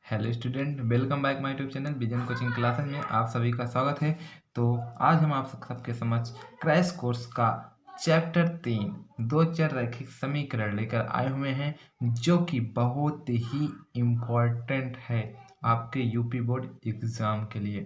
Hello student, welcome back my YouTube channel vision coaching classes में आप सभी का स्वागत है। तो आज हम आप सबके समक्ष क्रैश कोर्स का चैप्टर 3 दो चर रैखिक समीकरण लेकर आए हुए हैं, जो कि बहुत ही इम्पोर्टेंट है आपके यूपी बोर्ड एग्ज़ाम के लिए।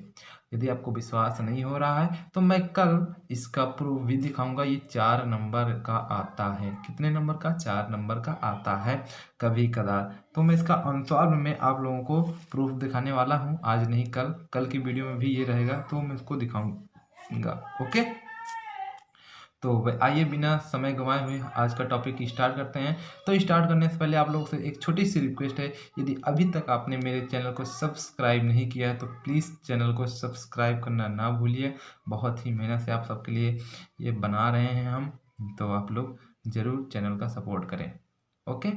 यदि आपको विश्वास नहीं हो रहा है तो मैं कल इसका प्रूफ भी दिखाऊंगा। ये 4 नंबर का आता है। कितने नंबर का? 4 नंबर का आता है कभी कदार। तो मैं इसका अनसॉल्व में आप लोगों को प्रूफ दिखाने वाला हूँ। आज नहीं, कल की वीडियो में भी ये रहेगा, तो मैं इसको दिखाऊंगा। ओके, तो आइए बिना समय गंवाए हुए आज का टॉपिक स्टार्ट करते हैं। तो स्टार्ट करने से पहले आप लोगों से एक छोटी सी रिक्वेस्ट है, यदि अभी तक आपने मेरे चैनल को सब्सक्राइब नहीं किया है तो प्लीज़ चैनल को सब्सक्राइब करना ना भूलिए। बहुत ही मेहनत से आप सबके लिए ये बना रहे हैं हम, तो आप लोग ज़रूर चैनल का सपोर्ट करें। ओके,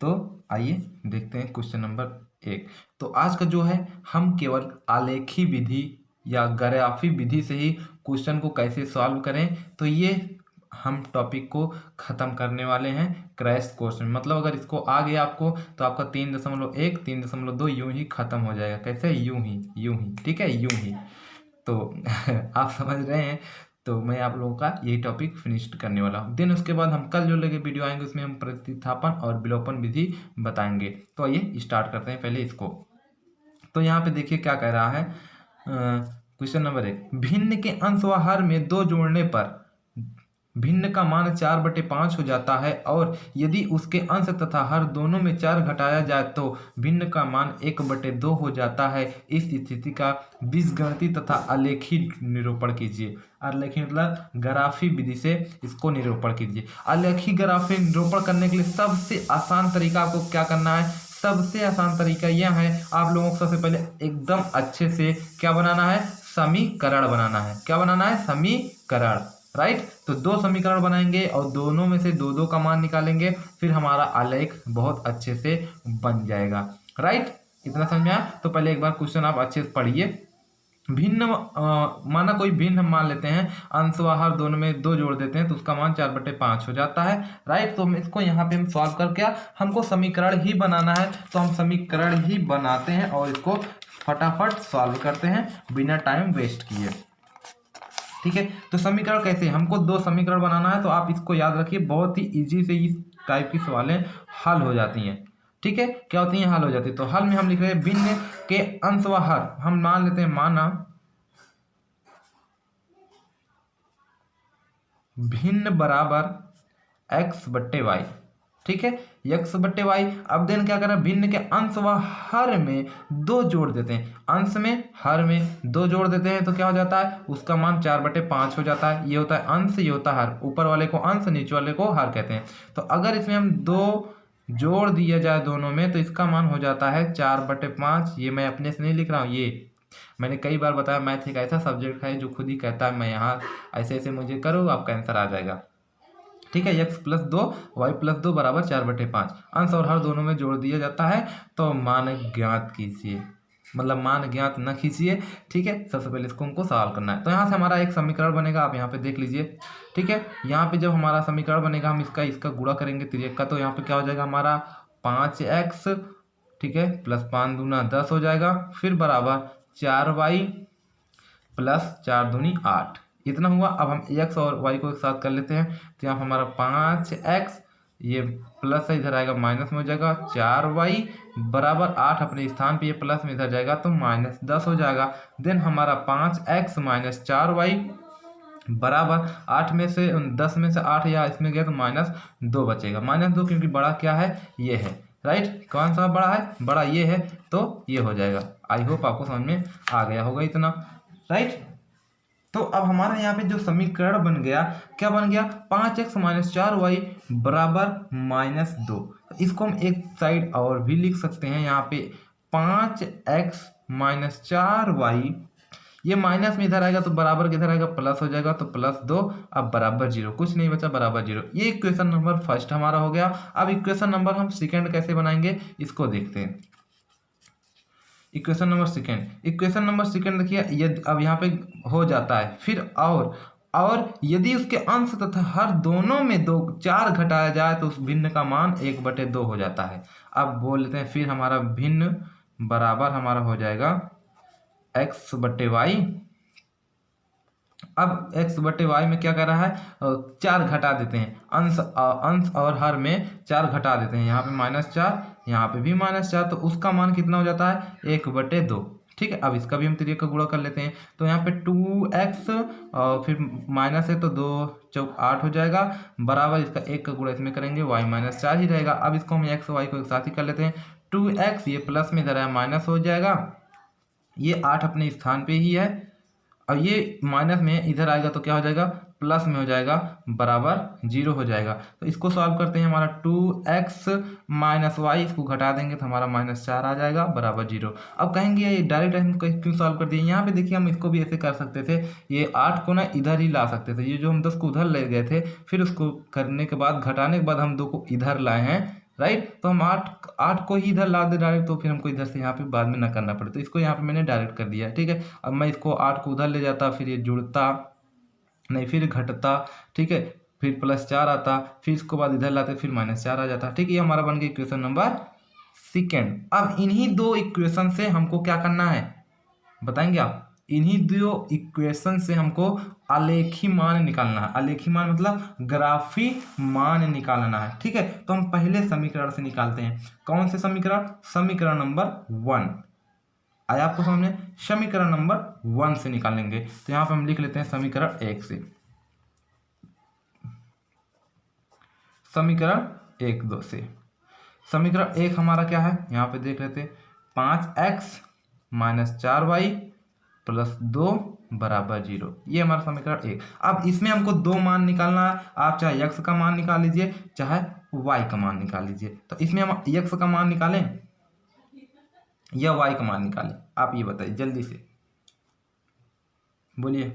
तो आइए देखते हैं क्वेश्चन नंबर 1। तो आज का जो है, हम केवल आलेखी विधि या ग्राफी विधि से ही क्वेश्चन को कैसे सॉल्व करें, तो ये हम टॉपिक को ख़त्म करने वाले हैं क्रैश कोर्स में। मतलब अगर इसको आ गया आपको तो आपका 3.1 3.2 यूं ही ख़त्म हो जाएगा। कैसे? यूं ही, ठीक है, यूं ही। तो आप समझ रहे हैं। तो मैं आप लोगों का यही टॉपिक फिनिश करने वाला हूँ। देन उसके बाद हम कल जो लगे वीडियो आएंगे उसमें हम प्रतिस्थापन और विलोपन विधि बताएंगे। तो आइए स्टार्ट करते हैं पहले इसको। तो यहाँ पे देखिए क्या कह रहा है। क्वेश्चन नंबर 1, भिन्न के अंश व हर में 2 जोड़ने पर भिन्न का मान 4/5 हो जाता है, और यदि उसके अंश तथा हर दोनों में 4 घटाया जाए तो भिन्न का मान 1/2 हो जाता है। इस स्थिति का बीजगणितीय तथा आलेखी निरूपण कीजिए। आलेखी मतलब ग्राफी विधि से इसको निरूपण कीजिए। आलेखी ग्राफी निरूपण करने के लिए सबसे आसान तरीका आपको क्या करना है? सबसे आसान तरीका यह है, आप लोगों को सबसे पहले एकदम अच्छे से क्या बनाना है? समीकरण बनाना है। क्या बनाना है? समीकरण, राइट। तो 2 समीकरण बनाएंगे और दोनों में से 2 का मान निकालेंगे, फिर हमारा आलेख बहुत अच्छे से बन जाएगा, राइट। इतना समझ में आया? तो पहले एक बार क्वेश्चन आप अच्छे से पढ़िए। भिन्न माना कोई भिन्न हम मान लेते हैं, अंश व हर दोनों में 2 जोड़ देते हैं तो उसका मान 4/5 हो जाता है, राइट। तो हम इसको यहाँ पे हम सॉल्व करके हमको समीकरण ही बनाना है, तो हम समीकरण ही बनाते हैं और इसको फटाफट सॉल्व करते हैं बिना टाइम वेस्ट किए। ठीक है, तो समीकरण कैसे? हमको 2 समीकरण बनाना है, तो आप इसको याद रखिए। बहुत ही इजी से इस टाइप की सवालें हल हो जाती हैं। ठीक है, क्या होती हैं? हल हो जाती है। तो हल में हम लिख रहे हैं भिन्न के अंश व हर, हम मान लेते हैं, माना भिन्न बराबर x/y। ठीक है, x/y। अब देन क्या करें? भिन्न के अंश व हर में 2 जोड़ देते हैं। अंश में हर में 2 जोड़ देते हैं तो क्या हो जाता है? उसका मान 4/5 हो जाता है। ये होता है अंश, ये होता है हर। ऊपर वाले को अंश, नीचे वाले को हर कहते हैं। तो अगर इसमें हम 2 जोड़ दिया जाए दोनों में तो इसका मान हो जाता है 4/5। ये मैं अपने से नहीं लिख रहा हूँ, ये मैंने कई बार बताया, मैथ एक ऐसा सब्जेक्ट है जो खुद ही कहता है मैं यहाँ ऐसे ऐसे मुझे करो, आपका आंसर आ जाएगा। ठीक है, x+2 y+2 बराबर 4/5। अंश और हर दोनों में जोड़ दिया जाता है, तो मान ज्ञात कीजिए। मतलब मान ज्ञात न कीजिए। ठीक है, सबसे पहले इसको हमको सॉल्व करना है। तो यहाँ से हमारा एक समीकरण बनेगा, आप यहाँ पे देख लीजिए। ठीक है, यहाँ पे जब हमारा समीकरण बनेगा हम इसका गुणा करेंगे तिर्यक का, तो यहाँ पे क्या हो जाएगा हमारा 5x, ठीक है, +5 दूना 10 हो जाएगा, फिर बराबर 4y + 4 दूनी 8। इतना हुआ। अब हम x और y को एक साथ कर लेते हैं, तो यहाँ हमारा 5x, ये प्लस है इधर आएगा माइनस में हो जाएगा, 4y बराबर 8 अपने स्थान पे, ये प्लस में इधर जाएगा तो -10 हो जाएगा। देन हमारा 5x - 4y बराबर 8 में से 10 में से 8 या इसमें गया तो -2 बचेगा। -2 क्योंकि बड़ा क्या है? ये है, राइट। कौन सा बड़ा है? बड़ा ये है, तो ये हो जाएगा। आई होप आपको समझ में आ गया होगा इतना, राइट। तो अब हमारा यहाँ पे जो समीकरण बन गया, क्या बन गया? 5x - 4y बराबर -2। इसको हम एक साइड और भी लिख सकते हैं। यहाँ पे 5x - 4y, ये माइनस में इधर आएगा तो बराबर किधर आएगा? प्लस हो जाएगा, तो +2। अब बराबर 0, कुछ नहीं बचा, बराबर 0। ये इक्वेशन नंबर फर्स्ट हमारा हो गया। अब इक्वेशन नंबर हम सेकेंड कैसे बनाएंगे इसको देखते हैं। इक्वेशन नंबर सेकेंड देखिए, ये अब यहाँ पे हो जाता है, फिर और और यदि उसके अंश तथा हर दोनों में 4 घटाया जाए तो उस भिन्न का मान 1/2 हो जाता है। अब बोल लेते हैं फिर हमारा भिन्न बराबर हमारा हो जाएगा x/y। अब x/y में क्या कर रहा है, 4 घटा देते हैं, अंश और हर में 4 घटा देते हैं, यहाँ पे -4, यहाँ पे भी -4, तो उसका मान कितना हो जाता है 1/2। ठीक है, अब इसका भी हम 3 का गुणा कर लेते हैं, तो यहाँ पे 2x और फिर माइनस है तो 2 चौक 8 हो जाएगा, बराबर इसका 1 का गुणा इसमें करेंगे y -4 ही रहेगा। अब इसको हम x y को एक साथ ही कर लेते हैं, 2x ये प्लस में इधर है माइनस हो जाएगा, ये 8 अपने स्थान पे ही है, और ये माइनस में इधर आएगा तो क्या हो जाएगा प्लस में हो जाएगा, बराबर 0 हो जाएगा। तो इसको सॉल्व करते हैं, हमारा 2x - y, इसको घटा देंगे तो हमारा -4 आ जाएगा, बराबर 0। अब कहेंगे ये डायरेक्ट हम क्यों सॉल्व कर दिए, यहाँ पे देखिए हम इसको भी ऐसे कर सकते थे, ये 8 को ना इधर ही ला सकते थे, ये जो हम 10 को उधर ले गए थे, फिर उसको करने के बाद घटाने के बाद हम 2 को इधर लाए हैं, राइट। तो हम 8 को ही इधर ला दे डायरेक्ट, तो फिर हमको इधर से यहाँ पे बाद में ना करना पड़े, तो इसको यहाँ पे मैंने डायरेक्ट कर दिया। ठीक है, अब मैं इसको 8 को उधर ले जाता, फिर ये जुड़ता नहीं, फिर घटता, ठीक है, फिर +4 आता, फिर इसको बाद इधर लाते, फिर -4 आ जाता। ठीक है, ये हमारा बन गया इक्वेशन नंबर सेकेंड। अब इन्हीं 2 इक्वेशन से हमको क्या करना है बताएंगे आप, इन्हीं 2 इक्वेशन से हमको आलेखी मान निकालना है। आलेखी मान मतलब ग्राफी मान निकालना है। ठीक है, तो हम पहले समीकरण से निकालते हैं। कौन से समीकरण, समीकरण नंबर 1 आया आपको सामने, समीकरण नंबर 1 से निकालेंगे। तो यहाँ पे हम लिख लेते हैं समीकरण 1 से, समीकरण 1 2 से। समीकरण 1 हमारा क्या है, यहाँ पे देख लेते हैं, 5x - 4y + 2 बराबर 0, ये हमारा समीकरण 1। अब इसमें हमको 2 मान निकालना है, आप चाहे x का मान निकाल लीजिए, चाहे y का मान निकाल लीजिए। तो इसमें हम x का मान निकालें या y का मान निकालें, आप ये बताइए जल्दी से बोलिए।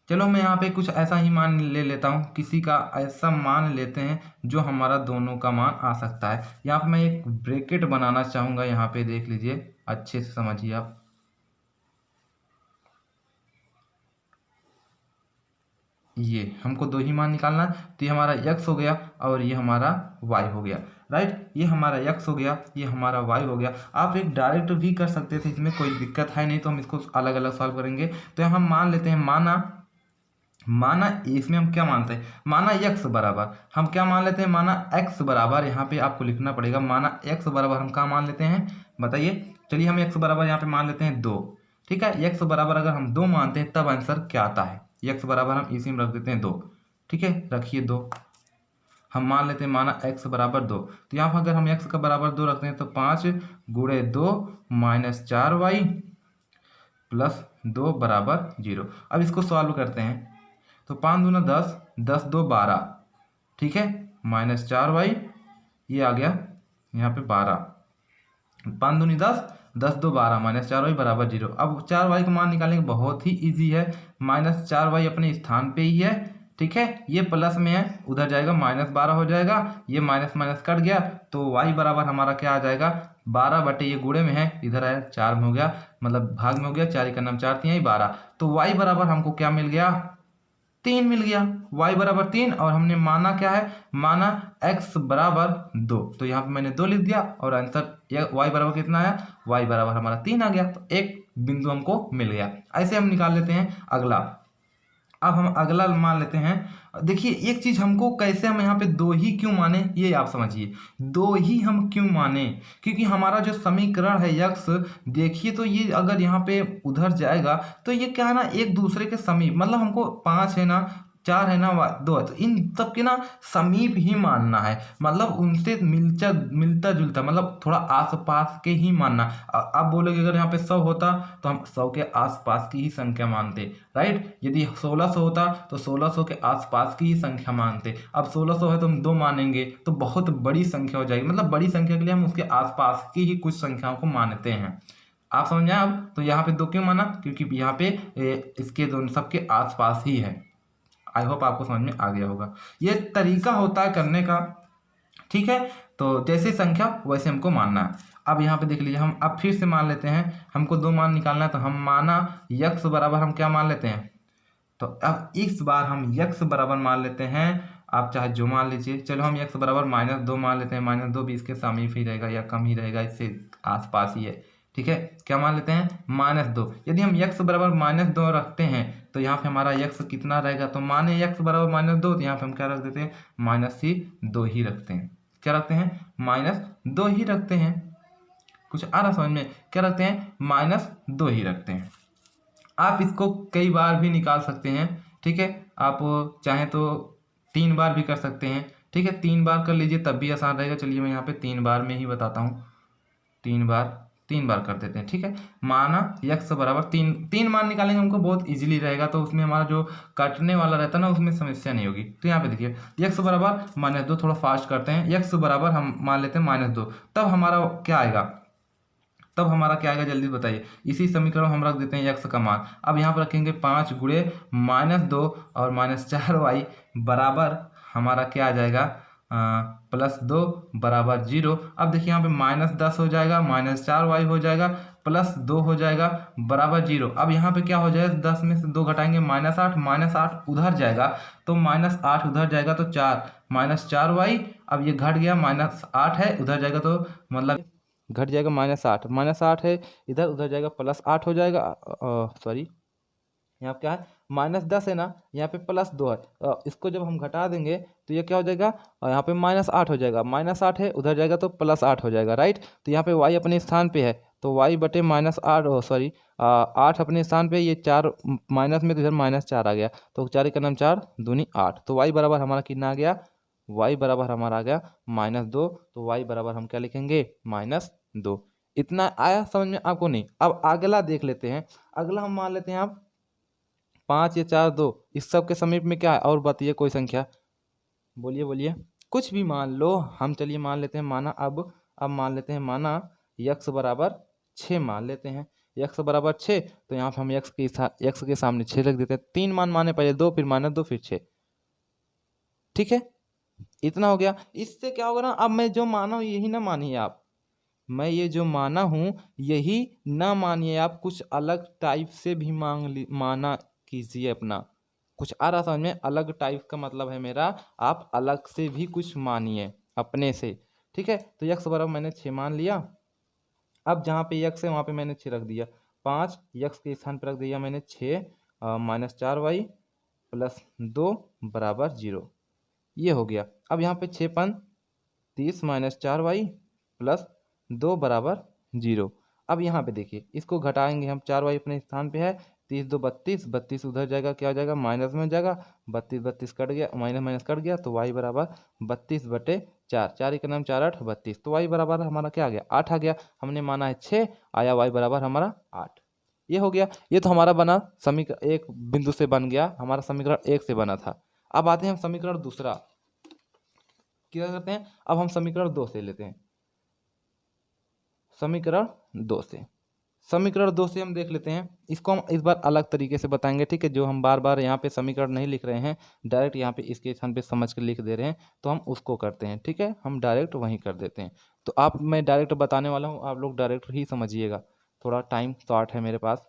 चलो मैं यहाँ पे कुछ ऐसा ही मान ले लेता हूँ, किसी का ऐसा मान लेते हैं जो हमारा दोनों का मान आ सकता है। यहाँ पे मैं एक ब्रैकेट बनाना चाहूँगा, यहाँ पे देख लीजिए, अच्छे से समझिए आप। ये हमको 2 ही मान निकालना है, तो ये हमारा x हो गया और ये हमारा y हो गया, राइट। ये हमारा x हो गया, ये हमारा y हो गया। आप एक डायरेक्ट भी कर सकते थे, इसमें कोई दिक्कत है नहीं, तो हम इसको अलग अलग सॉल्व करेंगे। तो हम मान लेते हैं, माना इसमें हम क्या मानते हैं, माना x बराबर, हम क्या मान लेते हैं, माना x बराबर, यहाँ पे आपको लिखना पड़ेगा, माना x बराबर हम क्या मान लेते हैं बताइए। चलिए हम x बराबर यहाँ पे मान लेते हैं 2। ठीक है, x बराबर अगर हम 2 मानते हैं तब आंसर क्या आता है, x बराबर हम इसी में रख देते हैं 2। ठीक है, रखिए 2, हम मान लेते हैं, माना x बराबर 2। तो यहाँ पर अगर हम x का बराबर 2 रखते हैं तो 5 × 2 - 4y + 2 बराबर 0। अब इसको सॉल्व करते हैं, तो 5 दूना 10, 10 2 12, ठीक है, -4y, ये आ गया यहाँ पे 12, 5 दूनी 10, 10 2 12, -4y बराबर 0। अब 4y का मान निकालेंगे, बहुत ही इजी है, -4y अपने स्थान पे ही है। ठीक है, ये प्लस में है, उधर जाएगा -12 हो जाएगा, ये माइनस माइनस कट गया, तो y बराबर हमारा क्या आ जाएगा 12 बटे, ये गुणे में है, इधर आया 4 में हो गया, मतलब भाग में हो गया, 4 का नाम 4 3 12। तो y बराबर हमको क्या मिल गया, 3 मिल गया, y बराबर 3। और हमने माना क्या है, माना x बराबर 2, तो यहाँ पे मैंने 2 लिख दिया और आंसर y बराबर कितना आया, y बराबर हमारा 3 आ गया, तो एक बिंदु हमको मिल गया। ऐसे हम निकाल लेते हैं अगला। अब हम अगला मान लेते हैं, देखिए एक चीज हमको कैसे, हम यहाँ पे 2 ही क्यों माने, ये आप समझिए, 2 ही हम क्यों माने, क्योंकि हमारा जो समीकरण है x, देखिए तो ये अगर यहाँ पे उधर जाएगा तो ये क्या है ना, एक दूसरे के समीप, मतलब हमको 5 है ना, 4 है ना, 2 है, तो इन सब के ना समीप ही मानना है, मतलब उनसे मिलता जुलता, मतलब थोड़ा आसपास के ही मानना। आप बोलोगे अगर यहाँ पे 100 होता तो हम 100 के आसपास की ही संख्या मानते, राइट। यदि 1600 होता तो 1600 के आसपास की ही संख्या मानते। अब 1600 है तो हम 2 मानेंगे तो बहुत बड़ी संख्या हो जाएगी, मतलब बड़ी संख्या के लिए हम उसके आसपास की ही कुछ संख्याओं को मानते हैं। आप समझ आए अब, तो यहाँ पे 2 क्यों माना, क्योंकि यहाँ पे इसके दोनों सबके आसपास ही है। आई होप आपको समझ में आ गया होगा, ये तरीका होता है करने का। ठीक है, तो जैसे संख्या वैसे हमको मानना है। अब यहाँ पे देख लीजिए, हम अब फिर से मान लेते हैं, हमको 2 मान निकालना है, तो हम माना x बराबर हम क्या मान लेते हैं, तो अब इस बार हम x बराबर मान लेते हैं, आप चाहे जो मान लीजिए, चलो हम x बराबर -2 मान लेते हैं। -2 भी इसके समीप ही रहेगा या कम ही रहेगा, इससे आसपास ही है, ठीक है। क्या मान लेते हैं? -2। यदि हम x बराबर -2 रखते हैं तो यहाँ पे हमारा x कितना रहेगा? तो माने x बराबर -2, तो यहाँ पे हम क्या रख देते हैं? -2 ही रखते हैं। क्या रखते हैं? -2 ही रखते हैं। कुछ आ रहा समझ में? क्या रखते हैं? -2 ही रखते हैं। आप इसको कई बार भी निकाल सकते हैं, ठीक है। आप चाहें तो 3 बार भी कर सकते हैं, ठीक है। 3 बार कर लीजिए तब भी आसान रहेगा। चलिए मैं यहाँ पे 3 बार में ही बताता हूँ। 3 बार कर देते हैं, ठीक है। माना x बराबर 3 मान निकालेंगे, हमको बहुत इजीली रहेगा, तो उसमें हमारा जो काटने वाला रहता है ना, उसमें समस्या नहीं होगी। तो यहाँ पे देखिए x बराबर -2, थोड़ा फास्ट करते हैं। x बराबर हम मान लेते हैं -2, तब हमारा क्या आएगा? जल्दी बताइए। इसी समीकरण हम रख देते हैं x का मान। अब यहाँ पर रखेंगे 5 गुणे -2 और -4y बराबर हमारा क्या आ जाएगा? +2 बराबर 0। अब देखिए यहाँ पे -10 हो जाएगा, -4y हो जाएगा, +2 हो जाएगा बराबर 0। अब यहाँ पे क्या हो जाएगा? 10 में से 2 घटाएंगे, -8, -8 उधर जाएगा तो -8 उधर जाएगा तो 4, -4y। अब ये घट गया, -8 है उधर जाएगा तो मतलब घट जाएगा -8, -8 है इधर, उधर जाएगा +8 हो जाएगा। सॉरी, यहाँ पे क्या है? -10 है ना, यहाँ पे +2 है। इसको जब हम घटा देंगे तो ये क्या हो जाएगा? यहाँ पे -8 हो जाएगा। -8 है उधर जाएगा तो +8 हो जाएगा, राइट। तो यहाँ पे y अपने स्थान पे है तो y बटे -8, सॉरी 8 अपने स्थान पे, ये 4 माइनस में तो इधर -4 आ गया, तो 4 का नाम 4 दूनी 8। तो y बराबर हमारा कितना आ गया? y बराबर हमारा आ गया -2। तो y बराबर हम क्या लिखेंगे? -2। इतना आया समझ में आपको? नहीं। अब अगला देख लेते हैं। अगला हम मान लेते हैं आप 5 या 4, 2, इस सब के समीप में क्या है? और बताइए कोई संख्या, बोलिए बोलिए। कुछ भी मान लो हम, चलिए मान लेते हैं माना, अब मान लेते हैं माना x बराबर 6 मान लेते हैं। x बराबर 6, तो यहाँ पर हम x के सामने 6 रख देते हैं। 3 मान माने, पहले 2, फिर -2, फिर 6, ठीक है। इतना हो गया। इससे क्या होगा ना, अब मैं जो माना हूँ यही ना मानिए आप, मैं ये जो माना हूँ यही ना मानिए आप, कुछ अलग टाइप से भी माना कीजिए अपना। कुछ आ रहा समझ में? अलग टाइप का मतलब है मेरा, आप अलग से भी कुछ मानिए अपने से, ठीक है। तो x बराबर मैंने 6 मान लिया। अब जहाँ पे x है वहाँ पे मैंने 6 रख दिया। 5 x के स्थान पर रख दिया मैंने 6, -4y +2 बराबर 0। ये हो गया। अब यहाँ पे 6 5 30 -4y +2 बराबर 0। अब यहाँ पे देखिए इसको घटाएंगे हम, 4y अपने स्थान पे है, 30 2 32, 32 उधर जाएगा, क्या हो जाएगा? माइनस में जाएगा, 32 32 कट गया, माइनस माइनस कट गया, तो y बराबर 32/4, 4 का नाम 4 8 32। तो y बराबर हमारा क्या आ गया? 8 आ गया। हमने माना है 6, आया y बराबर हमारा 8। ये हो गया। ये तो हमारा बना समीकरण, एक बिंदु से बन गया हमारा समीकरण 1 से बना था। अब आते हैं हम समीकरण दूसरा, क्या करते हैं? अब हम समीकरण 2 से लेते हैं। समीकरण 2 से हम देख लेते हैं। इसको हम इस बार अलग तरीके से बताएंगे, ठीक है। जो हम बार बार यहाँ पे समीकरण नहीं लिख रहे हैं, डायरेक्ट यहाँ पे इसके स्थान पे समझ के लिख दे रहे हैं, तो हम उसको करते हैं, ठीक है। हम डायरेक्ट वहीं कर देते हैं। तो मैं डायरेक्ट बताने वाला हूँ, आप लोग डायरेक्ट ही समझिएगा, थोड़ा टाइम शॉर्ट है मेरे पास।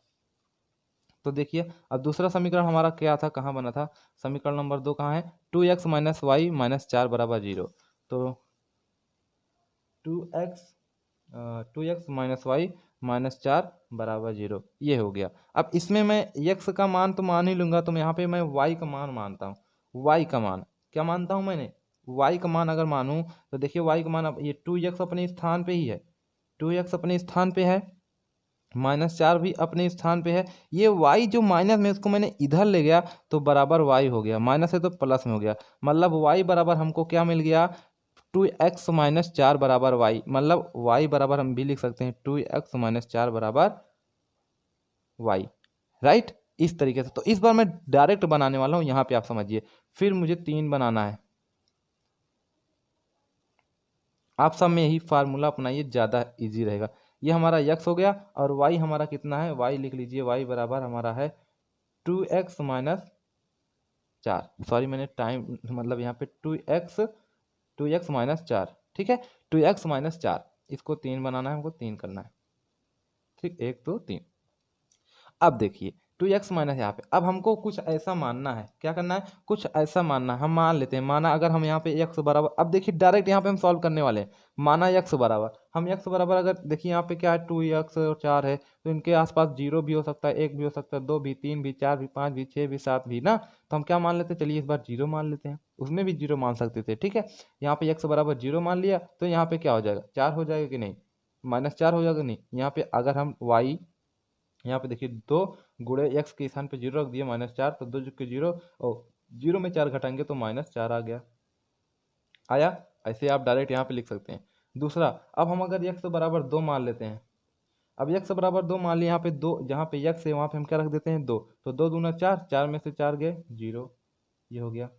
तो देखिए अब दूसरा समीकरण हमारा क्या था, कहाँ बना था? समीकरण नंबर 2 कहाँ है? 2x - y - 4 बराबर 0। तो 2x -y -4 बराबर 0, ये हो गया। अब इसमें मैं x का मान तो मान ही लूंगा, तो यहाँ पे मैं y का मान मानता हूँ। y का मान क्या मानता हूँ मैंने? y का मान अगर मानूँ तो देखिए y का मान, अब ये 2x अपने स्थान पे ही है, 2x अपने स्थान पे है, -4 भी अपने स्थान पे है। ये y जो माइनस में, इसको मैंने इधर ले गया तो बराबर y हो गया, माइनस है तो प्लस में हो गया, मतलब y बराबर हमको क्या मिल गया? 2x - 4 बराबर y, मतलब y बराबर हम भी लिख सकते हैं 2x - 4 बराबर y, राइट। इस तरीके से। तो इस बार मैं डायरेक्ट बनाने वाला हूँ, यहाँ पे आप समझिए। फिर मुझे 3 बनाना है। आप सब में यही फार्मूला अपनाइए, ज़्यादा इजी रहेगा। ये हमारा x हो गया, और y हमारा कितना है? y लिख लीजिए, y बराबर हमारा है 2x - 4, सॉरी मैंने टाइम मतलब यहाँ पे 2x - 4, ठीक है। 2x - 4, इसको 3 बनाना है, हमको 3 करना है, ठीक। 1 2 3। अब देखिए 2x माइनस यहाँ पे। अब हमको कुछ ऐसा मानना है, क्या करना है, कुछ ऐसा मानना है। हम मान लेते हैं, माना अगर हम यहाँ पे x बराबर, अब देखिए डायरेक्ट यहाँ पे हम सॉल्व करने वाले हैं। माना x बराबर, हम x बराबर अगर देखिए यहाँ पे क्या है 2x और 4 है, तो इनके आसपास 0 भी हो सकता है, 1 भी हो सकता है, 2 भी, 3 भी, 4 भी, 5 भी, 6 भी, 7 भी ना। तो हम क्या मान लेते हैं, चलिए इस बार 0 मान लेते हैं। उसमें भी 0 मान सकते थे, ठीक है। यहाँ पे x बराबर 0 मान लिया, तो यहाँ पे क्या हो जाएगा, 4 हो जाएगा कि नहीं, -4 हो जाएगा नहीं। यहाँ पे अगर हम y, यहाँ पे देखिए 2 गुणे x के स्थान पे 0 रख दिए -4, तो 2 के 0 और 0 में 4 घटाएंगे तो -4 आ गया, आया। ऐसे आप डायरेक्ट यहाँ पे लिख सकते हैं। दूसरा, अब हम अगर x बराबर 2 मान लेते हैं, अब x बराबर 2 मान लिया, यहाँ पे 2, जहाँ पे x है वहाँ पे हम क्या रख देते हैं 2, तो 2 दूना 4, 4 में से 4 गए 0, ये हो गया।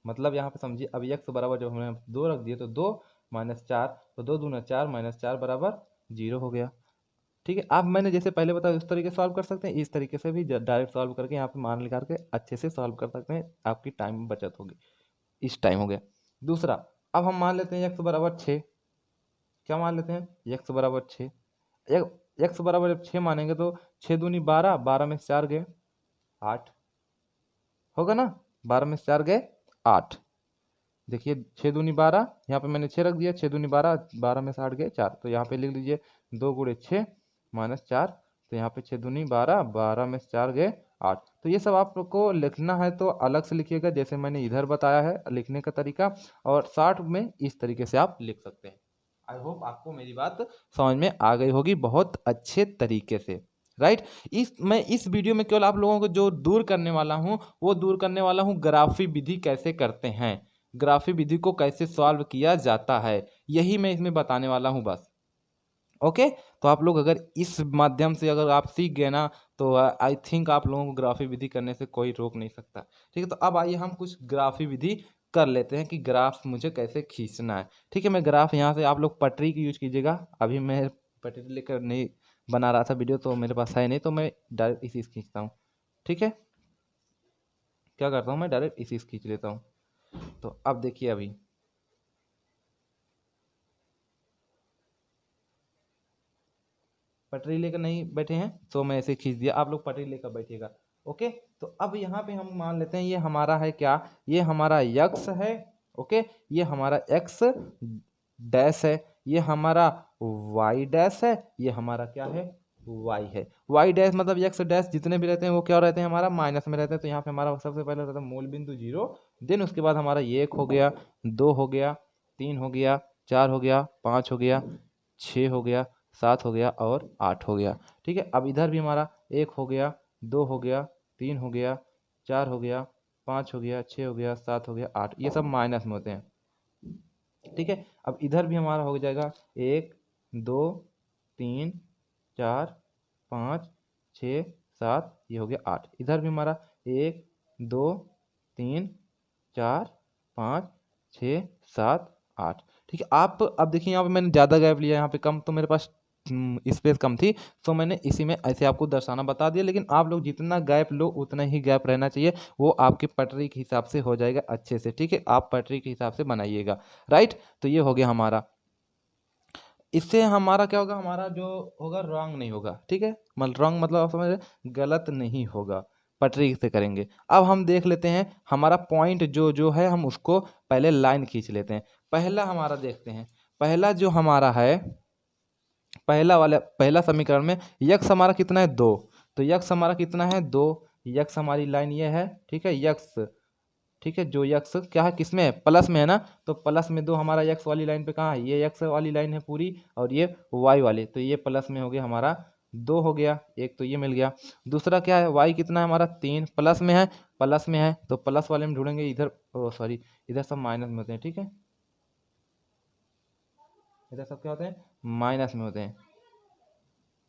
मतलब यहाँ पे समझिए, अब x बराबर जब हमने 2 रख दिए तो 2 -4, तो 2 दूना 4, -4 बराबर 0 हो गया, ठीक है। आप मैंने जैसे पहले बताया उस तरीके से सॉल्व कर सकते हैं, इस तरीके से भी डायरेक्ट सॉल्व करके यहाँ पे मान निकाल के अच्छे से सॉल्व कर सकते हैं, आपकी टाइम में बचत होगी। इस टाइम हो गया। दूसरा, अब हम मान लेते हैं x बराबर 6, क्या मान लेते हैं, x बराबर 6, x बराबर जब 6 मानेंगे तो 6 दूनी 12, 12 में से 4 गए 8 होगा ना, 12 में से 4 गए 8। देखिए 6 दूनी 12, यहाँ पे मैंने 6 रख दिया, 6 दूनी 12, 12 में से 8 गए 4, तो यहाँ पे लिख लीजिए 2 गुणे 6 -4, तो यहाँ पे 6 दूनी 12, 12 में से 4 गए 8। तो ये सब आपको लिखना है तो अलग से लिखिएगा, जैसे मैंने इधर बताया है लिखने का तरीका, और शॉर्ट में इस तरीके से आप लिख सकते हैं। आई होप आपको मेरी बात समझ में आ गई होगी बहुत अच्छे तरीके से, राइट। मैं इस वीडियो में केवल आप लोगों को जो दूर करने वाला हूँ वो दूर करने वाला हूँ ग्राफी विधि कैसे करते हैं, ग्राफी विधि को कैसे सॉल्व किया जाता है, यही मैं इसमें बताने वाला हूँ बस। ओके, तो आप लोग अगर इस माध्यम से अगर आप सीख गए ना, तो आई थिंक आप लोगों को ग्राफी विधि करने से कोई रोक नहीं सकता, ठीक है। तो अब आइए हम कुछ ग्राफी विधि कर लेते हैं कि ग्राफ मुझे कैसे खींचना है, ठीक है। मैं ग्राफ यहाँ से, आप लोग पटरी की यूज कीजिएगा, अभी मैं पटरी लेकर नहीं बना रहा था वीडियो, तो मेरे पास है नहीं, तो मैं डायरेक्ट इसी से खींचता हूँ, ठीक है। क्या करता हूँ, मैं डायरेक्ट इसी से खींच लेता हूँ। तो अब देखिए, अभी पटरी लेकर नहीं बैठे हैं तो मैं ऐसे खींच दिया, आप लोग पटरी लेकर बैठिएगा, ओके। तो अब यहाँ पे हम मान लेते हैं ये हमारा है क्या, ये हमारा x है, ओके, ये हमारा x डैश है, ये हमारा y डैश है, ये हमारा क्या है, y है। y डैश मतलब x डैश जितने भी रहते हैं वो क्या रहते हैं, हमारा माइनस में रहते हैं। तो यहाँ पे हमारा सबसे पहले रहता है मूल बिंदु 0, देन उसके बाद हमारा ये 1 हो गया, 2 हो गया, 3 हो गया, 4 हो गया, 5 हो गया, 6 हो गया, 7 हो गया और 8 हो गया, ठीक है। अब इधर भी हमारा 1 हो गया, 2 हो गया, 3 हो गया, 4 हो गया, 5 हो गया, 6 हो गया, 7 हो गया, 8, ये सब माइनस में होते हैं, ठीक है। अब इधर भी हमारा हो जाएगा 1 2 3 4 5 6 7, ये हो गया 8। इधर भी हमारा 1 2 3 4 5 6 7 8, ठीक है। आप अब देखिए यहाँ पे मैंने ज़्यादा गैप लिया, यहाँ पे कम, तो मेरे पास स्पेस कम थी, तो मैंने इसी में ऐसे आपको दर्शाना बता दिया। लेकिन आप लोग जितना गैप लो उतना ही गैप रहना चाहिए, वो आपके पटरी के हिसाब से हो जाएगा अच्छे से, ठीक है। आप पटरी के हिसाब से बनाइएगा, राइट। तो ये हो गया हमारा, इससे हमारा क्या होगा, हमारा जो होगा रॉन्ग नहीं होगा, ठीक है। मतलब रॉन्ग मतलब आप समझ रहे, गलत नहीं होगा, पटरी से करेंगे। अब हम देख लेते हैं हमारा पॉइंट जो है, हम उसको पहले लाइन खींच लेते हैं। पहला हमारा देखते हैं, पहला जो हमारा है, पहला समीकरण में यक्स हमारा कितना है 2, तो यक्स हमारा कितना है 2, यक्स हमारी लाइन ये है, ठीक है, यक्स, ठीक है। जो यक्स क्या है, किस में है, प्लस में है ना, तो प्लस में 2 हमारा यक्स वाली लाइन पे कहाँ है, ये यक्स वाली लाइन है पूरी, और ये वाई वाली, तो ये प्लस में हो गया हमारा 2 हो गया, एक तो ये मिल गया। दूसरा क्या है, वाई कितना है हमारा 3, प्लस में है, प्लस में है तो प्लस वाले में ढूंढेंगे, इधर सॉरी इधर सब माइनस में होते हैं, ठीक है, इधर सब क्या होते हैं, माइनस में होते हैं,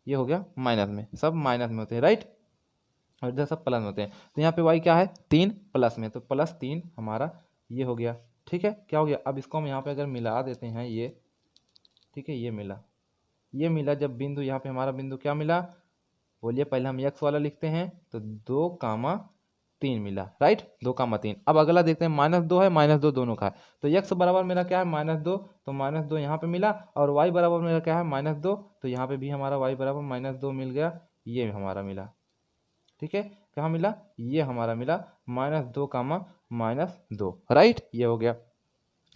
ये हो गया माइनस में, सब माइनस में होते हैं, राइट, और इधर सब प्लस में होते हैं। तो यहाँ पे वाई क्या है 3 प्लस में, तो +3 हमारा ये हो गया, ठीक है। क्या हो गया, अब इसको हम यहाँ पे अगर मिला देते हैं ये, ठीक है, ये मिला जब बिंदु, यहाँ पे हमारा बिंदु क्या मिला, बोलिए, पहले हम x वाला लिखते हैं, तो 2,3 मिला, राइट, 2,3। अब अगला देखते हैं, -2 है, -2 दोनों का है, तो x बराबर मेरा क्या है -2, तो -2 यहाँ पे मिला, और y बराबर मेरा क्या है -2, तो यहाँ पे भी हमारा y बराबर -2 मिल गया, ये हमारा मिला, ठीक है, कहाँ मिला, ये हमारा मिला -2 -2, राइट, ये हो गया।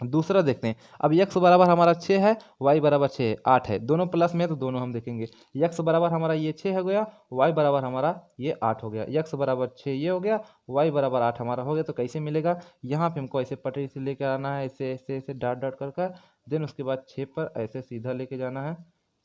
दूसरा देखते हैं, अब x बराबर हमारा 6 है, y बराबर 6 है, 8 है, दोनों प्लस में है तो दोनों हम देखेंगे। x बराबर हमारा ये 6 हो गया, y बराबर हमारा ये 8 हो गया, x बराबर 6 ये हो गया, y बराबर 8 हमारा हो गया। तो कैसे मिलेगा, यहाँ पे हमको ऐसे पटरी से लेके आना है, ऐसे ऐसे ऐसे डॉट डॉट कर देन उसके बाद 6 पर ऐसे सीधा लेके जाना है,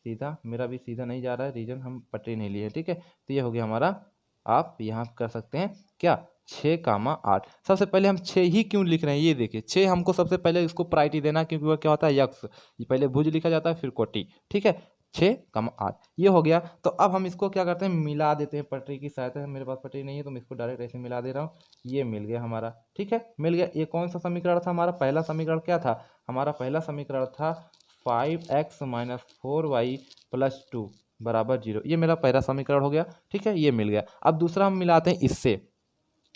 सीधा, मेरा भी सीधा नहीं जा रहा है, रीजन हम पटरी नहीं लिए, ठीक है। तो ये हो गया हमारा, आप यहाँ कर सकते हैं क्या, 6, 8। सबसे पहले हम 6 ही क्यों लिख रहे हैं, ये देखिए 6 हमको सबसे पहले इसको प्रायोरिटी देना, क्योंकि वह क्या होता है यक्स, ये पहले भुज लिखा जाता है फिर कोटि, ठीक है। 6, 8 ये हो गया। तो अब हम इसको क्या करते हैं, मिला देते हैं पटरी की सहायता से। मेरे पास पटरी नहीं है तो मैं इसको डायरेक्ट ऐसे मिला दे रहा हूँ, ये मिल गया हमारा, ठीक है, मिल गया। ये कौन सा समीकरण था हमारा, पहला समीकरण क्या था, हमारा पहला समीकरण था 5x - 4y + 2 बराबर 0, ये मेरा पहला समीकरण हो गया, ठीक है, ये मिल गया। अब दूसरा हम मिलाते हैं इससे,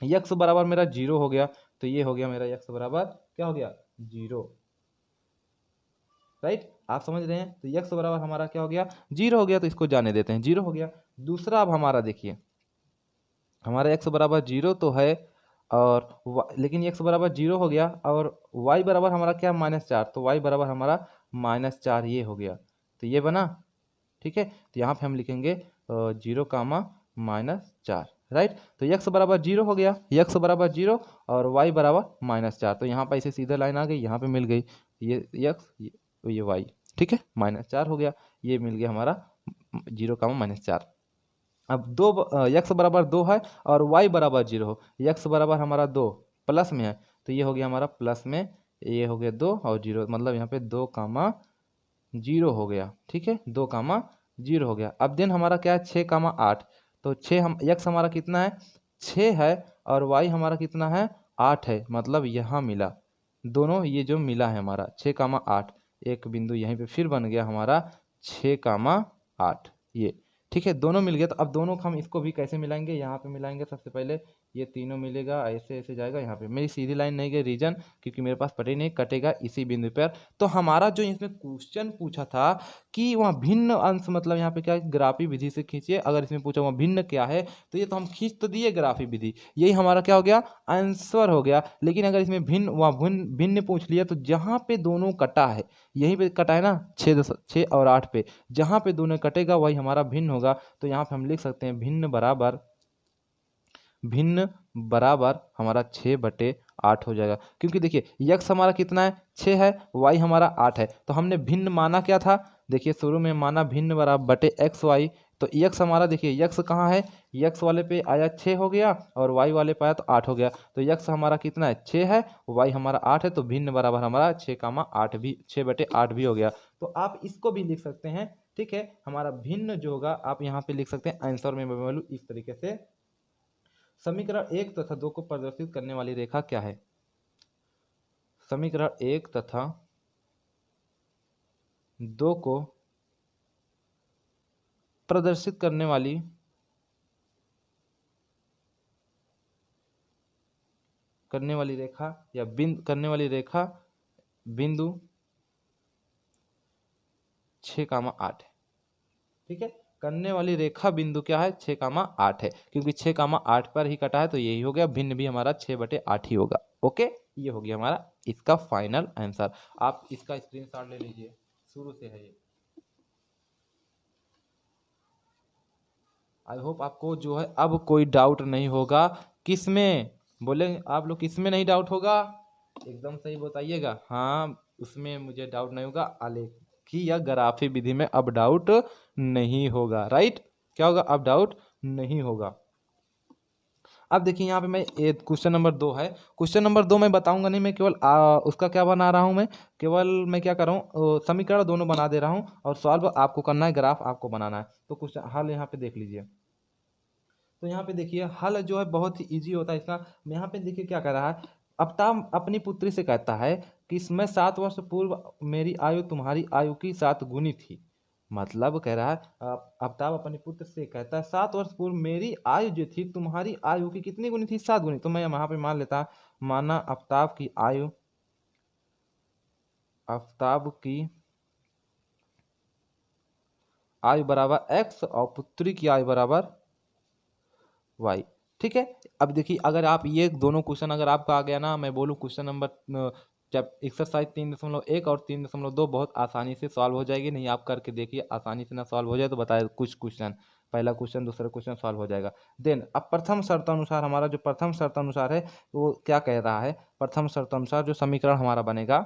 यक्स बराबर मेरा 0 हो गया, तो ये हो गया मेरा यक्स बराबर क्या हो गया, 0, राइट, आप समझ रहे हैं। तो यक्स बराबर हमारा क्या हो गया, 0 हो गया, तो इसको जाने देते हैं, 0 हो गया। दूसरा अब हमारा देखिए, हमारा x बराबर 0 तो है, और लेकिन x बराबर 0 हो गया, और y बराबर हमारा क्या, -4, तो y बराबर हमारा -4 ये हो गया, तो ये बना, ठीक है। तो यहाँ पे हम लिखेंगे 0, -4, राइट। तो x बराबर 0 हो गया, x बराबर 0 और y बराबर -4, तो यहाँ पर ऐसे सीधा लाइन आ गई, यहाँ पे मिल गई, ये x ये y, ठीक है, -4 हो गया, ये मिल गया हमारा 0, -4। अब x बराबर 2 है और y बराबर 0 हो, x बराबर हमारा 2 प्लस में है, तो ये हो गया हमारा प्लस में, ये हो गया 2 और 0, मतलब यहाँ पे 2, 0 हो गया, ठीक है, 2, 0 हो गया। अब देन हमारा क्या है, 6, 8, तो 6 हम x हमारा कितना है, 6 है, और y हमारा कितना है, 8 है, मतलब यहाँ मिला, दोनों ये जो मिला है हमारा 6, 8, एक बिंदु यहीं पे फिर बन गया हमारा 6, 8, ये, ठीक है, दोनों मिल गया। तो अब दोनों को हम इसको भी कैसे मिलाएंगे, यहाँ पे मिलाएंगे, सबसे पहले ये तीनों मिलेगा, ऐसे ऐसे जाएगा, यहाँ पे मेरी सीधी लाइन नहीं गई, रीजन क्योंकि मेरे पास पटरी नहीं, कटेगा इसी बिंदु पर। तो हमारा जो इसमें क्वेश्चन पूछा था कि वहाँ भिन्न अंश, मतलब यहाँ पे क्या है, ग्राफी विधि से खींचिए, अगर इसमें पूछा वहाँ भिन्न क्या है, तो ये तो हम खींच तो दिए ग्राफी विधि, यही हमारा क्या हो गया, आंसर हो गया। लेकिन अगर इसमें भिन्न, वहाँ भिन्न पूछ लिया, तो जहाँ पे दोनों कटा है, यहीं पे कटा है ना, 6 और 8 पे, जहाँ पे दोनों कटेगा वही हमारा भिन्न होगा। तो यहाँ पे हम लिख सकते हैं भिन्न बराबर हमारा 6/8 हो जाएगा, क्योंकि देखिए यक्स हमारा कितना है, 6 है, वाई हमारा 8 है, तो हमने भिन्न माना क्या था, देखिए शुरू में माना भिन्न बराबर बटे एक्स वाई, तो यक्स हमारा देखिए यक्स कहाँ है, यक्स वाले पे आया 6 हो गया, और वाई वाले पे आया तो 8 हो गया, तो यक्स हमारा कितना है, 6 है, वाई हमारा 8 है, तो भिन्न बराबर हमारा 6, 8 भी, 6/8 भी हो गया। तो आप इसको भी लिख सकते हैं, ठीक है, हमारा भिन्न जो होगा आप यहाँ पे लिख सकते हैं आंसर में वैल्यू इस तरीके से। समीकरण 1 तथा 2 को प्रदर्शित करने वाली रेखा क्या है, समीकरण 1 तथा 2 को प्रदर्शित करने वाली रेखा या बिंदु 6, 8 है, ठीक है, करने वाली रेखा बिंदु क्या है, 6, 8 है, क्योंकि 6, 8 पर ही कटा है, तो यही हो गया, भिन्न भी हमारा 6/8 ही होगा। ओके, ये हो गया हमारा इसका फाइनल आंसर। आप इसका स्क्रीनशॉट ले लीजिए, शुरू से है ये। आई होप आपको जो है अब कोई डाउट नहीं होगा, किसमें बोले आप लोग, किसमें नहीं डाउट होगा, एकदम सही बताइएगा, हाँ उसमें मुझे डाउट नहीं होगा, आलेखी या ग्राफी विधि में अब डाउट नहीं होगा, राइट, क्या होगा, अब डाउट नहीं होगा। अब देखिए यहाँ पे मैं क्वेश्चन नंबर 2 है, क्वेश्चन नंबर 2 मैं बताऊंगा नहीं, मैं केवल उसका क्या बना रहा हूँ, मैं क्या कर रहा हूँ, समीकरण दोनों बना दे रहा हूँ, और सॉल्व आपको करना है, ग्राफ आपको बनाना है। तो क्वेश्चन हल यहाँ पे देख लीजिए, तो यहाँ पे देखिए हल जो है बहुत ही इजी होता है इसका। यहाँ पे देखिए क्या कर रहा है, आफ्ताब अपनी पुत्री से कहता है कि इसमें 7 वर्ष पूर्व मेरी आयु तुम्हारी आयु की 7 गुनी थी, मतलब कह रहा है आफ्ताब अपने पुत्र से कहता है 7 वर्ष पूर्व मेरी आयु जो थी तुम्हारी आयु की कितनी गुनी थी, 7 गुनी। तो मैं यहाँ पे मान लेता, माना आफ्ताब की आयु बराबर x और पुत्री की आयु बराबर वाई। ठीक है, अब देखिए अगर आप ये दोनों क्वेश्चन अगर आपका आ गया ना, मैं बोलूँ क्वेश्चन नंबर जब एक्सरसाइज 3.1 और 3.2 बहुत आसानी से सॉल्व हो जाएगी। नहीं आप करके देखिए, आसानी से ना सॉल्व हो जाए तो बताए कुछ क्वेश्चन, पहला क्वेश्चन दूसरा क्वेश्चन सॉल्व हो जाएगा। देन अब प्रथम शर्तानुसार, हमारा जो प्रथम शर्तानुसार है वो क्या कह रहा है, प्रथम शर्तानुसार जो समीकरण हमारा बनेगा,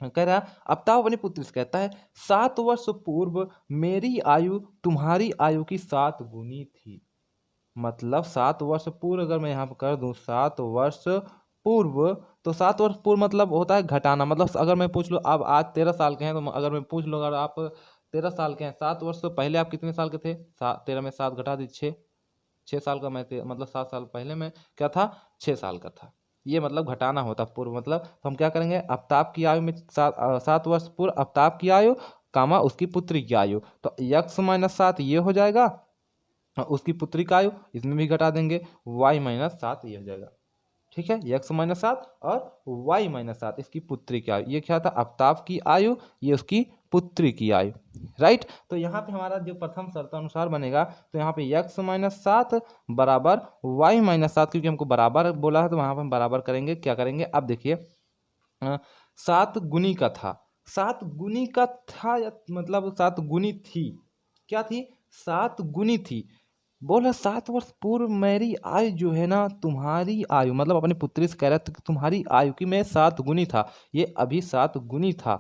कह रहा अवताव अपनी पुत्री से कहता है 7 वर्ष पूर्व मेरी आयु तुम्हारी आयु की 7 गुनी थी। मतलब 7 वर्ष पूर्व अगर मैं यहाँ पर कर दूं 7 वर्ष पूर्व, तो 7 वर्ष पूर्व मतलब होता है घटाना। मतलब अगर मैं पूछ लूँ अब आज 13 साल के हैं, तो अगर मैं पूछ लूँ अगर आप 13 साल के हैं, 7 वर्ष तो पहले आप कितने साल के थे, 13 में 7 घटा दीजिए 6 साल का मैं मतलब 7 साल पहले मैं क्या था, 6 साल का था। ये मतलब घटाना होता पूर्व। मतलब तो हम क्या करेंगे, आफ्ताब की आयु में 7 वर्ष पूर्व आफ्ताब की आयु कामा उसकी पुत्री की आयु, तो x माइनस 7 ये हो जाएगा, उसकी पुत्री का आयु इसमें भी घटा देंगे, y माइनस 7 ये हो जाएगा। ठीक है, x माइनस 7 और y माइनस 7 इसकी पुत्री की आयु। ये क्या था, आफ्ताब की आयु, ये उसकी पुत्री की आयु। राइट, तो यहाँ पे हमारा जो प्रथम शर्तानुसार बनेगा, तो यहाँ पे x माइनस 7 बराबर y माइनस 7, क्योंकि हमको बराबर बोला है तो वहाँ पे हम बराबर करेंगे। क्या करेंगे, अब देखिए 7 गुनी का था, 7 गुनी का था मतलब 7 गुनी थी, क्या थी, 7 गुनी थी। बोला 7 वर्ष पूर्व मेरी आयु जो है ना तुम्हारी आयु, मतलब अपनी पुत्री से कह रहा था कि तुम्हारी आयु की मैं 7 गुनी था, ये अभी 7 गुनी था।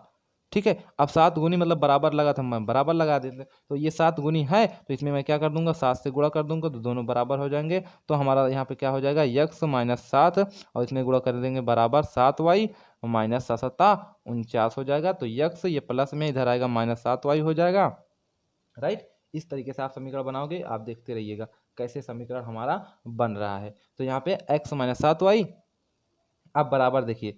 ठीक है, अब 7 गुनी मतलब बराबर लगा था, मैं बराबर लगा देते, तो ये 7 गुनी है तो इसमें मैं क्या कर दूंगा, 7 से गुणा कर दूंगा तो दोनों बराबर हो जाएंगे। तो हमारा यहाँ पे क्या हो जाएगा, x माइनस 7 और इसमें गुणा कर देंगे बराबर 7y माइनस 7 49 हो जाएगा। तो x ये प्लस में इधर आएगा माइनस 7y हो जाएगा। राइट, इस तरीके से आप समीकरण बनाओगे, आप देखते रहिएगा कैसे समीकरण हमारा बन रहा है। तो यहाँ पे x माइनस 7y, अब बराबर देखिए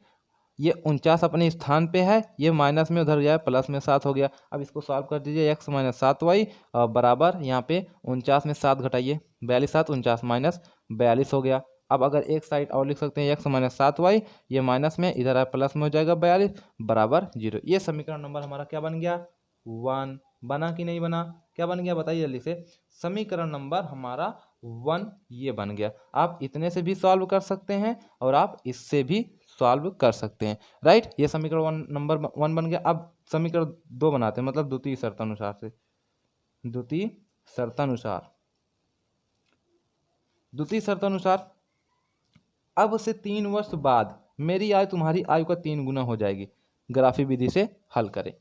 ये 49 अपने स्थान पे है, ये माइनस में उधर गया प्लस में 7 हो गया। अब इसको सॉल्व कर दीजिए, x माइनस 7y बराबर यहाँ पे 49 में 7 घटाइए 42 7 49 माइनस 42 हो गया। अब अगर एक साइड और लिख सकते हैं x माइनस 7y, ये माइनस में इधर आए प्लस में हो जाएगा 42 बराबर 0। ये समीकरण नंबर हमारा क्या बन गया, 1। बना कि नहीं बना, क्या बन गया बताइए जल्दी से, समीकरण नंबर हमारा 1 ये बन गया। आप इतने से भी सॉल्व कर सकते हैं और आप इससे भी सॉल्व कर सकते हैं। राइट, ये समीकरण नंबर 1 बन गया। अब समीकरण 2 बनाते हैं, मतलब द्वितीय शर्तानुसार से, द्वितीय शर्तानुसार, द्वितीय शर्तानुसार अब से 3 वर्ष बाद मेरी आयु तुम्हारी आयु का 3 गुना हो जाएगी। ग्राफी विधि से हल करें।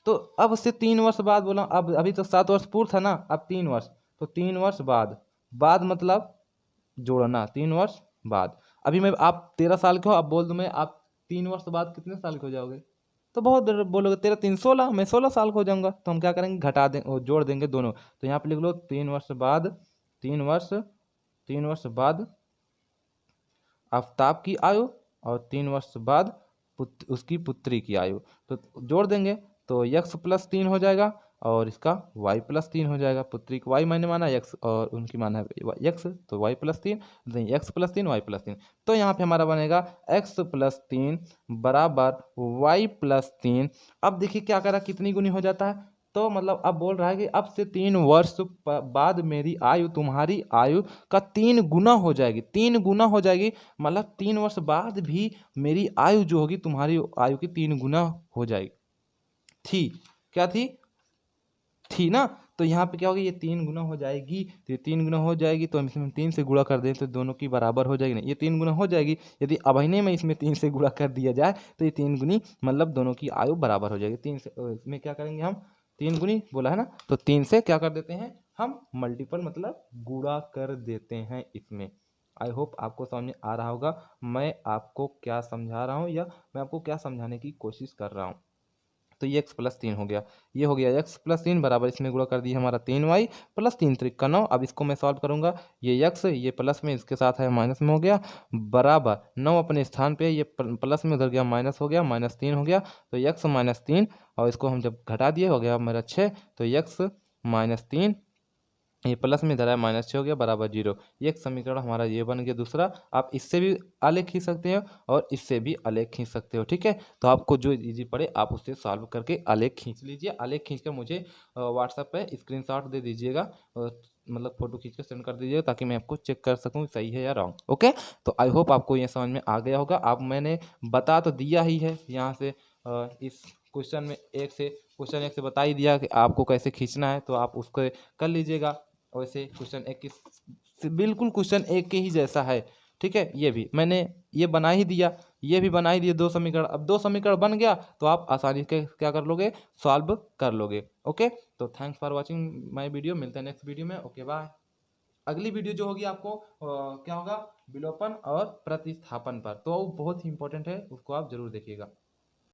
तो अब से 3 वर्ष बाद बोला, अब अभी तो 7 वर्ष पूर्व था ना, अब 3 वर्ष, तो 3 वर्ष बाद, बाद मतलब जोड़ना, 3 वर्ष बाद। अभी मैं आप 13 साल के हो, अब बोल दूं मैं आप 3 वर्ष बाद कितने साल के हो जाओगे, तो बहुत देर बोलोगे 13 3 16, मैं 16 साल का हो जाऊंगा। तो हम क्या करेंगे, घटा दें और जोड़ देंगे दोनों। तो यहाँ पे लिख लो 3 वर्ष बाद, 3 वर्ष बाद आफ्ताब की आयु और 3 वर्ष बाद उसकी पुत्री की आयु, तो जोड़ देंगे तो x प्लस 3 हो जाएगा और इसका y प्लस 3 हो जाएगा। पुत्री को y मैंने माना, x और उनकी माना है x, तो y plus 3, x plus 3 y plus 3। तो यहाँ पे हमारा बनेगा x प्लस 3 बराबर y प्लस 3। अब देखिए क्या करा, कितनी गुनी हो जाता है, तो मतलब अब बोल रहा है कि अब से 3 वर्ष बाद मेरी आयु तुम्हारी आयु का 3 गुना हो जाएगी, 3 गुना हो जाएगी। मतलब 3 वर्ष बाद भी मेरी आयु जो होगी तुम्हारी आयु की 3 गुना हो जाएगी। थी, क्या थी ना, तो यहाँ पे क्या होगी, ये 3 गुना हो जाएगी, तो ये 3 गुना हो जाएगी, तो हम इसमें 3 से गुणा कर दें तो दोनों की बराबर हो जाएगी। नहीं, ये 3 गुना हो जाएगी, यदि अभिनय में इसमें 3 से गुणा कर दिया जाए तो ये 3 गुनी मतलब दोनों की आयु बराबर हो जाएगी। 3 से इसमें क्या करेंगे हम, 3 गुनी बोला है ना, तो 3 से क्या कर देते हैं हम, मल्टीपल मतलब गुणा कर देते हैं इसमें। आई होप आपको समझ में आ रहा होगा मैं आपको क्या समझा रहा हूँ या मैं आपको क्या समझाने की कोशिश कर रहा हूँ। तो ये x प्लस 3 हो गया, ये हो गया x प्लस 3 बराबर, इसमें गुणा कर दिया हमारा 3y प्लस 3 3 का 9। अब इसको मैं सॉल्व करूंगा, ये x ये प्लस में इसके साथ है माइनस में हो गया बराबर 9 अपने स्थान पे, ये प्लस में उधर गया माइनस हो गया, माइनस 3 हो गया। तो x माइनस 3 और इसको हम जब घटा दिए हो गया मेरा 6, तो x माइनस 3 ये प्लस में इधर है -6 हो गया बराबर 0। ये एक समीकरण हमारा ये बन गया दूसरा। आप इससे भी आलेख खींच सकते हैं और इससे भी आलेख खींच सकते हो, ठीक है। तो आपको जो इजी पड़े आप उससे सॉल्व करके आलेख खींच लीजिए। आलेख खींच कर मुझे व्हाट्सएप पे स्क्रीनशॉट दे दीजिएगा, मतलब फोटो खींच कर सेंड कर दीजिएगा ताकि मैं आपको चेक कर सकूँ सही है या रॉन्ग। ओके, तो आई होप आपको ये समझ में आ गया होगा। आप मैंने बता तो दिया ही है यहाँ से, इस क्वेश्चन एक से बता ही दिया कि आपको कैसे खींचना है, तो आप उसको कर लीजिएगा। वैसे क्वेश्चन एक की बिल्कुल क्वेश्चन एक के ही जैसा है, ठीक है। ये भी मैंने ये बना ही दिया, ये भी बना ही दिए 2 समीकरण। अब 2 समीकरण बन गया तो आप आसानी से क्या कर लोगे, सॉल्व कर लोगे। ओके, तो thanks for watching my video. मिलते हैं नेक्स्ट वीडियो में। Okay bye. अगली वीडियो जो होगी आपको क्या होगा, विलोपन और प्रतिस्थापन पर, तो वो बहुत ही इंपॉर्टेंट है, उसको आप जरूर देखिएगा।